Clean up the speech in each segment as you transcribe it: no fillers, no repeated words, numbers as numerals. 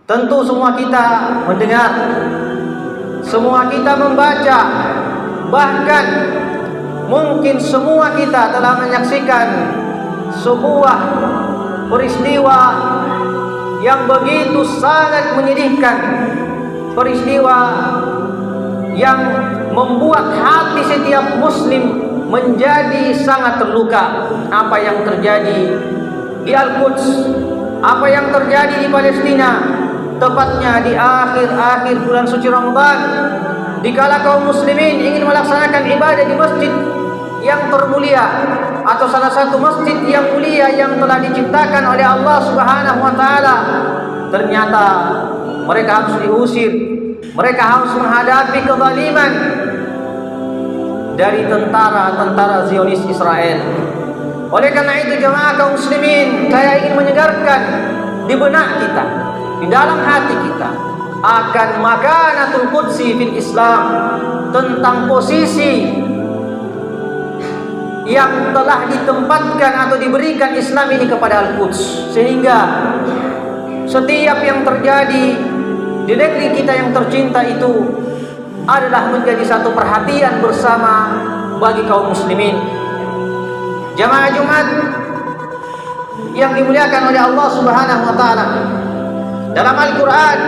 Tentu semua kita mendengar, semua kita membaca, bahkan mungkin semua kita telah menyaksikan sebuah peristiwa yang begitu sangat menyedihkan, peristiwa yang membuat hati setiap muslim menjadi sangat terluka. Apa yang terjadi di Al-Quds, apa yang terjadi di Palestina, tepatnya di akhir-akhir bulan suci Ramadan, dikala kaum muslimin ingin melaksanakan ibadah di masjid yang termulia, atau salah satu masjid yang mulia yang telah diciptakan oleh Allah Subhanahu wa taala, ternyata mereka harus diusir, mereka harus menghadapi kezaliman dari tentara-tentara Zionis Israel. Oleh karena itu jemaah kaum muslimin, saya ingin menyegarkan di benak kita, di dalam hati kita, akan makanatul qudsi fil Islam, tentang posisi yang telah ditempatkan atau diberikan Islam ini kepada Al-Quds, sehingga setiap yang terjadi di negeri kita yang tercinta itu adalah menjadi satu perhatian bersama bagi kaum muslimin. Jamaah Jumat yang dimuliakan oleh Allah Subhanahu wa taala, dalam Al-Qur'an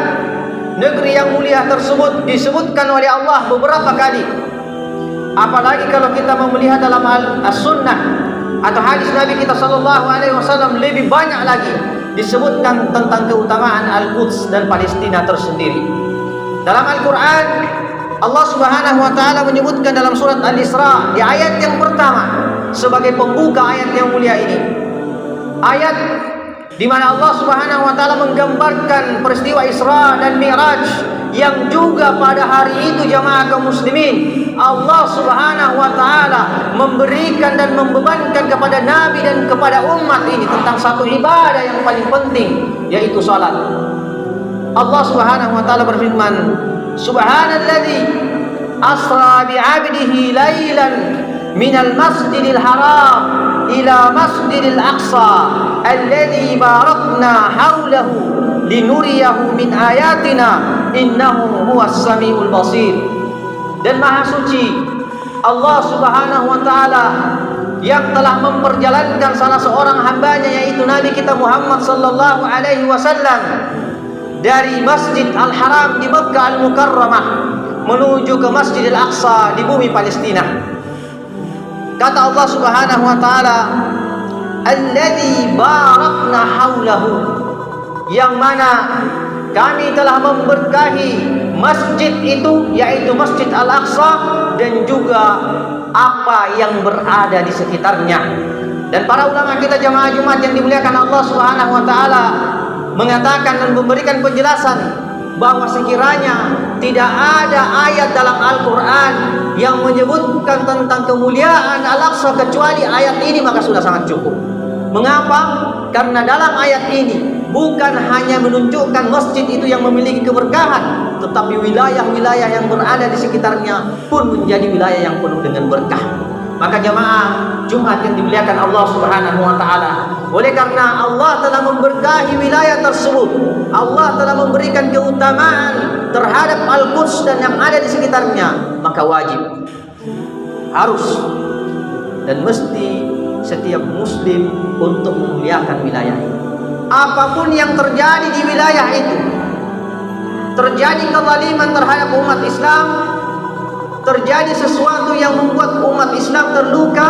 negeri yang mulia tersebut disebutkan oleh Allah beberapa kali. Apalagi kalau kita melihat dalam As-Sunnah atau hadis Nabi kita sallallahu alaihi wasallam, lebih banyak lagi disebutkan tentang keutamaan Al-Quds dan Palestina tersendiri. Dalam Al-Quran Allah Subhanahu wa taala menyebutkan dalam surat Al-Isra di ayat yang pertama sebagai pembuka ayat yang mulia ini, ayat di mana Allah Subhanahu wa taala menggambarkan peristiwa Isra dan Mi'raj, yang juga pada hari itu jamaah kaum muslimin Allah Subhanahu wa taala memberikan dan membebankan kepada Nabi dan kepada umat ini tentang satu ibadah yang paling penting, yaitu salat. Allah Subhanahu wa taala berfirman, Subhanalladzi asra bi'abdihi lailan minal masjidil haram ila masjidil aqsa alladzi barakna haulahu linuriyahu min ayatina innahu huwas samiul basir. Dan maha suci Allah Subhanahu wa taala yang telah memperjalankan salah seorang hambanya, yaitu Nabi kita Muhammad sallallahu alaihi wasallam, dari Masjid Al-Haram di Makkah Al-Mukarramah menuju ke Masjidil Aqsa di bumi Palestina. Kata Allah Subhanahu wa taala, alladzi barakna haulahu, yang mana kami telah memberkahi masjid itu, yaitu Masjid Al-Aqsa, dan juga apa yang berada di sekitarnya. Dan para ulama kita jamaah Jumat yang dimuliakan Allah Subhanahu wa taala mengatakan dan memberikan penjelasan bahwa sekiranya tidak ada ayat dalam Al-Quran yang menyebutkan tentang kemuliaan Al-Aqsa kecuali ayat ini, maka sudah sangat cukup. Mengapa? Karena dalam ayat ini bukan hanya menunjukkan masjid itu yang memiliki keberkahan, tetapi wilayah-wilayah yang berada di sekitarnya pun menjadi wilayah yang penuh dengan berkah. Maka jamaah Jumat yang dimuliakan Allah Subhanahu wa taala, oleh karena Allah telah memberkahi wilayah tersebut, Allah telah memberikan keutamaan terhadap Al-Quds dan yang ada di sekitarnya, maka wajib, harus, dan mesti setiap muslim untuk memuliakan wilayah itu. Apapun yang terjadi di wilayah itu, terjadi kezaliman terhadap umat Islam, terjadi sesuatu yang membuat umat Islam terluka,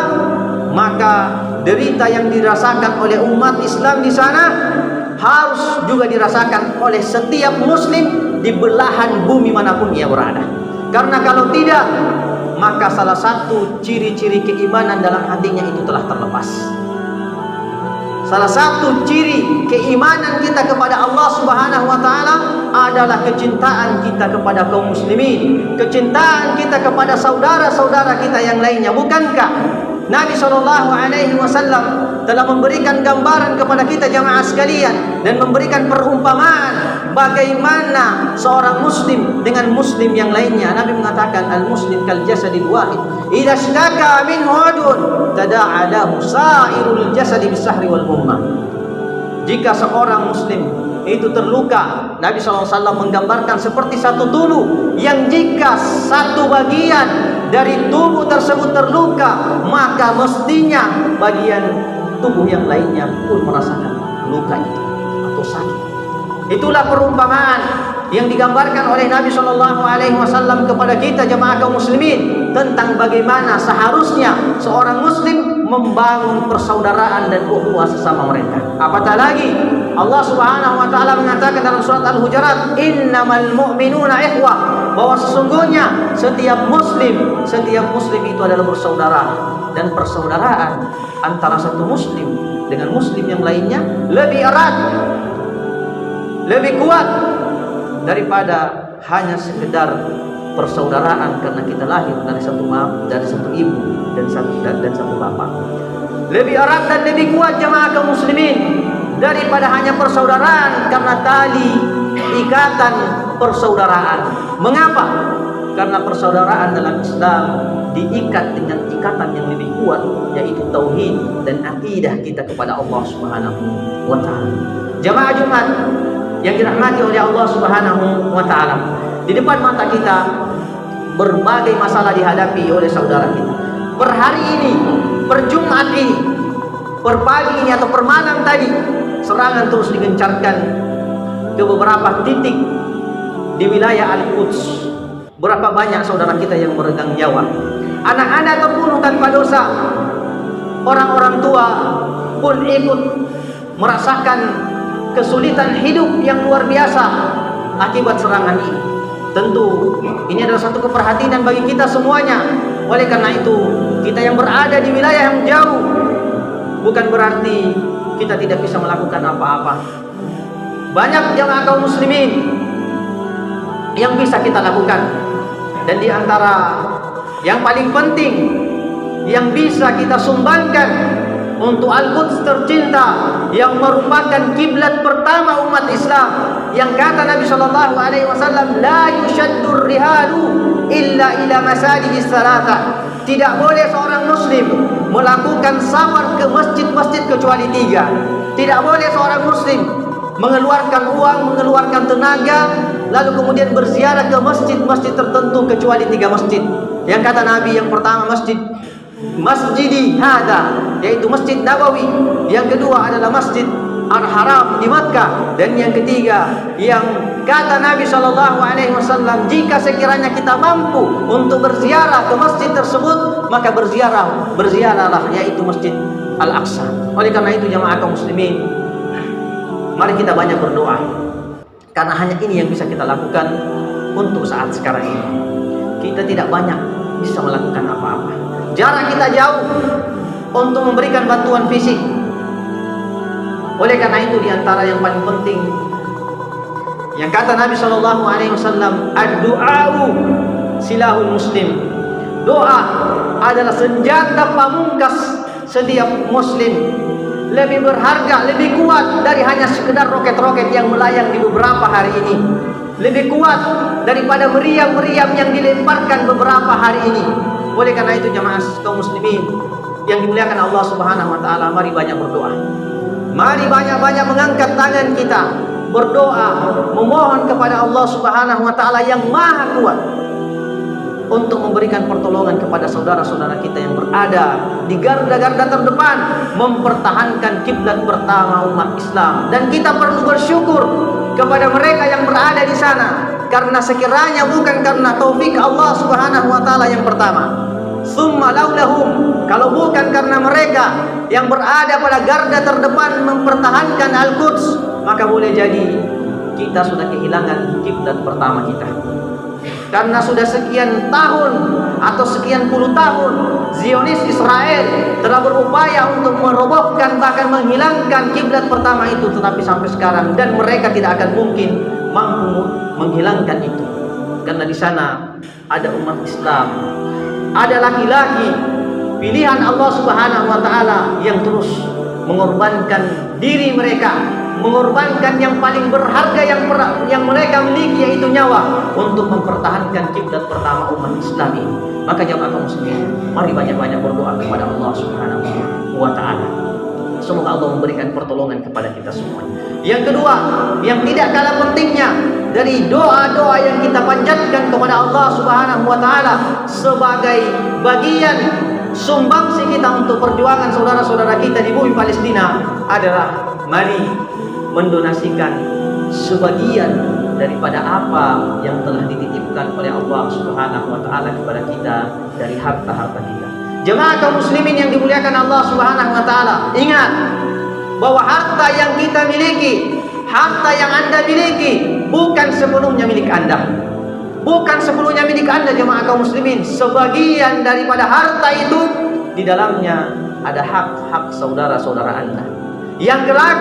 maka derita yang dirasakan oleh umat Islam di sana harus juga dirasakan oleh setiap muslim di belahan bumi manapun ia berada. Karena kalau tidak, maka salah satu ciri-ciri keimanan dalam hatinya itu telah terlepas. Salah satu ciri keimanan kita kepada Allah Subhanahu wa taala adalah kecintaan kita kepada kaum muslimin, kecintaan kita kepada saudara-saudara kita yang lainnya. Bukankah Nabi sallallahu alaihi wasallam telah memberikan gambaran kepada kita jamaah sekalian dan memberikan perumpamaan bagaimana seorang muslim dengan muslim yang lainnya. Nabi mengatakan al-muslim kal jasadil wahid, idza ishtaka minhu adun tada'a lahu sa'irul jasadi bisahri wal humma. jika seorang muslim itu terluka, Nabi SAW menggambarkan seperti satu tulu yang jika satu bagian dari tubuh tersebut terluka, maka mestinya bagian tubuh yang lainnya pun merasakan luka itu atau sakit. Itulah perumpamaan yang digambarkan oleh Nabi SAW kepada kita jemaah kaum muslimin tentang bagaimana seharusnya seorang muslim membangun persaudaraan dan ukhuwah sesama mereka. Apatah lagi Allah Subhanahu wa taala mengatakan dalam surat Al-Hujurat, "Innamal mu'minuna ikhwah," bahwa sesungguhnya setiap muslim itu adalah bersaudara, dan persaudaraan antara satu muslim dengan muslim yang lainnya lebih erat, lebih kuat daripada hanya sekedar persaudaraan karena kita lahir dari satu ibu dan satu bapak. Lebih erat dan lebih kuat jemaah kaum muslimin daripada hanya persaudaraan karena tali ikatan persaudaraan. Mengapa? Karena persaudaraan dalam Islam diikat dengan ikatan yang lebih kuat, yaitu tauhid dan akidah kita kepada Allah Subhanahu wa taala. Jemaah Jumat yang dirahmati oleh Allah Subhanahu wa taala, di depan mata kita berbagai masalah dihadapi oleh saudara kita. Per hari ini, per Jumat ini, per pagi ini atau per malam tadi, serangan terus digencarkan ke beberapa titik di wilayah Al-Quds. Berapa banyak saudara kita yang meregang nyawa, anak-anak terbunuh tanpa dosa, orang-orang tua pun ikut merasakan kesulitan hidup yang luar biasa akibat serangan ini. Tentu ini adalah satu keprihatinan bagi kita semuanya. Oleh karena itu, kita yang berada di wilayah yang jauh bukan berarti kita tidak bisa melakukan apa-apa. Banyak jamaah kaum muslimin yang bisa kita lakukan, dan di antara yang paling penting yang bisa kita sumbangkan untuk Al-Quds tercinta yang merupakan kiblat pertama umat Islam, yang kata Nabi SAW, la yushaddur rihalu illa ila masajidis salata. Tidak boleh seorang muslim melakukan safar ke masjid-masjid kecuali 3. Tidak boleh seorang muslim mengeluarkan uang, mengeluarkan tenaga, lalu kemudian berziarah ke masjid-masjid tertentu kecuali 3 masjid. Yang kata Nabi, yang pertama Masjidi hada, yaitu Masjid Nabawi. Yang kedua adalah Masjid Al-Haram di Makkah, dan yang ketiga yang kata Nabi SAW, jika sekiranya kita mampu untuk berziarah ke masjid tersebut, maka berziarahlah, yaitu Masjid Al-Aqsa. Oleh karena itu jemaah kaum muslimin, mari kita banyak berdoa, karena hanya ini yang bisa kita lakukan untuk saat sekarang ini. Kita tidak banyak bisa melakukan apa-apa, jarak kita jauh untuk memberikan bantuan fisik. Oleh karena itu, diantara yang paling penting yang kata Nabi SAW, ad-du'a'u silahul muslim. Doa adalah senjata pamungkas setiap muslim. Lebih berharga, lebih kuat dari hanya sekedar roket-roket yang melayang di beberapa hari ini. Lebih kuat daripada meriam-meriam yang dilemparkan beberapa hari ini. Oleh karena itu jamaah kaum muslimin yang dimuliakan Allah Subhanahu wa taala, mari banyak berdoa. Mari banyak-banyak mengangkat tangan kita, berdoa, memohon kepada Allah Subhanahu wa taala yang Maha Kuat untuk memberikan pertolongan kepada saudara-saudara kita yang berada di garda-garda terdepan mempertahankan kiblat pertama umat Islam. Dan kita perlu bersyukur kepada mereka yang berada di sana, karena sekiranya bukan karena taufik Allah Subhanahu wa taala yang pertama, summa laulahum, kalau bukan karena mereka yang berada pada garda terdepan mempertahankan Al-Quds, maka boleh jadi kita sudah kehilangan kiblat pertama kita. Karena sudah sekian tahun atau sekian puluh tahun Zionis Israel telah berupaya untuk merobohkan, bahkan menghilangkan kiblat pertama itu, tetapi sampai sekarang, dan mereka tidak akan mungkin mampu menghilangkan itu, karena di sana ada umat Islam, ada laki-laki pilihan Allah Subhanahu wa taala yang terus mengorbankan diri mereka, mengorbankan yang paling berharga yang mereka miliki, yaitu nyawa, untuk mempertahankan kiblat pertama umat Islam ini. Maka jamaah kaum muslimin, mari banyak-banyak berdoa kepada Allah Subhanahu wa taala Semoga Allah memberikan pertolongan kepada kita semua. Yang kedua, yang tidak kalah pentingnya dari doa-doa yang kita panjatkan kepada Allah Subhanahu wa taala sebagai bagian sumbangsi kita untuk perjuangan saudara-saudara kita di bumi Palestina adalah mari mendonasikan sebagian daripada apa yang telah dititipkan oleh Allah Subhanahu wa taala kepada kita dari harta-harta kita. Jemaah kaum muslimin yang dimuliakan Allah Subhanahu wa taala, ingat bahwa harta yang kita miliki, harta yang Anda miliki bukan sepenuhnya milik Anda. Bukan sepenuhnya milik Anda jemaah kaum muslimin. Sebagian daripada harta itu di dalamnya ada hak-hak saudara-saudara Anda yang kelak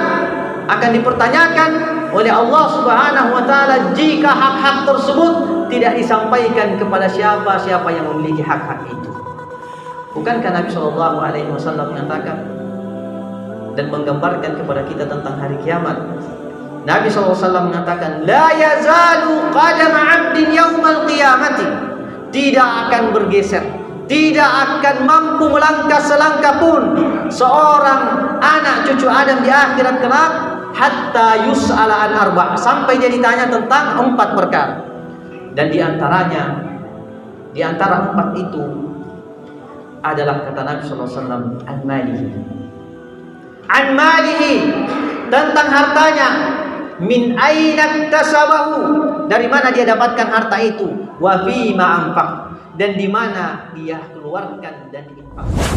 akan dipertanyakan oleh Allah Subhanahu wa taala jika hak-hak tersebut tidak disampaikan kepada siapa-siapa yang memiliki hak-hak itu. Bukankah Nabi Shallallahu alaihi wasallam mengatakan dan menggambarkan kepada kita tentang hari kiamat? Nabi SAW mengatakan, la yazalu qadama 'abdin yaumal qiyamati, tidak akan bergeser, tidak akan mampu melangkah selangkah pun seorang anak cucu Adam di akhirat kelak hatta yus'ala an arba', sampai dia ditanya tentang 4 perkara. Dan di antara 4 itu adalah kata Nabi SAW, an malihi, tentang hartanya, min aina tasabahu, dari mana dia dapatkan harta itu, wa fi ma anfaq, dan di mana dia keluarkan dan diinfakkan.